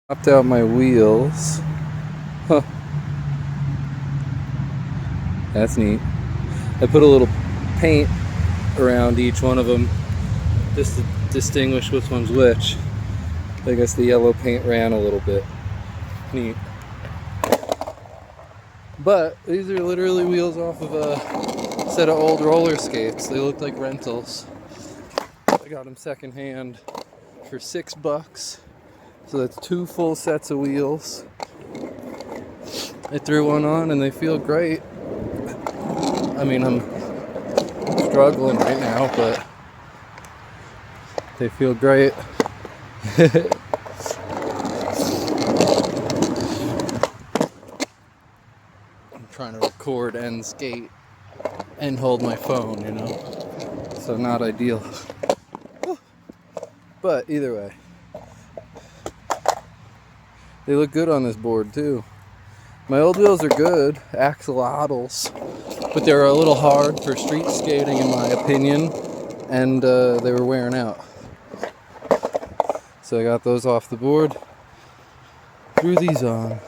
Popped out my wheels. Huh. That's neat. I put a little paint around each one of them just to distinguish which one's which. I guess the yellow paint ran a little bit. Neat. But these are literally wheels off of a set of old roller skates. They look like rentals. I got them secondhand for $6. So that's 2 full sets of wheels. I threw one on and they feel great. I mean, I'm struggling right now, but they feel great. I'm trying to record and skate and hold my phone, you know? So not ideal. But either way, they look good on this board too. My old wheels are good, axolotls, but they were a little hard for street skating in my opinion, and they were wearing out. So I got those off the board, threw these on.